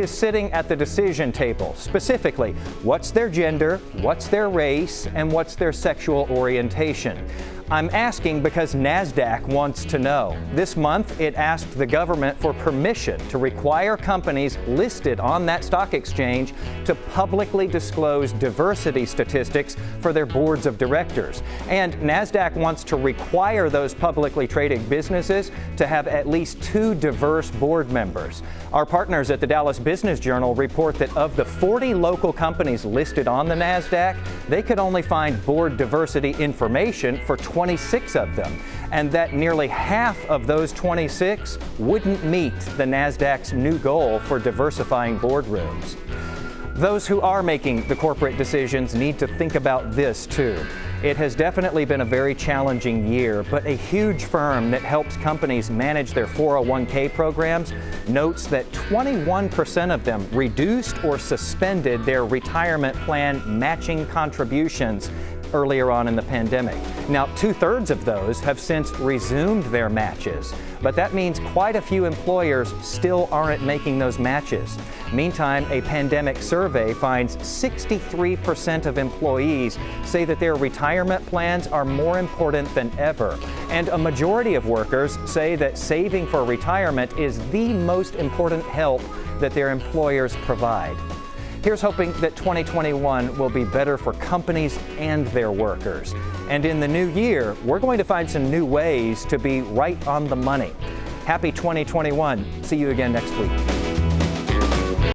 is sitting at the decision table? Specifically, what's their gender, what's their race, and what's their sexual orientation? I'm asking because NASDAQ wants to know. This month, it asked the government for permission to require companies listed on that stock exchange to publicly disclose diversity statistics for their boards of directors. And NASDAQ wants to require those publicly traded businesses to have at least 2 diverse board members. Our partners at the Dallas Business Journal report that of the 40 local companies listed on the NASDAQ, they could only find board diversity information for 26 of them, and that nearly half of those 26 wouldn't meet the NASDAQ's new goal for diversifying boardrooms. Those who are making the corporate decisions need to think about this too. It has definitely been a very challenging year, but a huge firm that helps companies manage their 401k programs notes that 21% of them reduced or suspended their retirement plan matching contributions earlier on in the pandemic. Now, 2/3 of those have since resumed their matches, but that means quite a few employers still aren't making those matches. Meantime, a pandemic survey finds 63% of employees say that their retirement plans are more important than ever, and a majority of workers say that saving for retirement is the most important help that their employers provide. Here's hoping that 2021 will be better for companies and their workers. And in the new year, we're going to find some new ways to be right on the money. Happy 2021. See you again next week.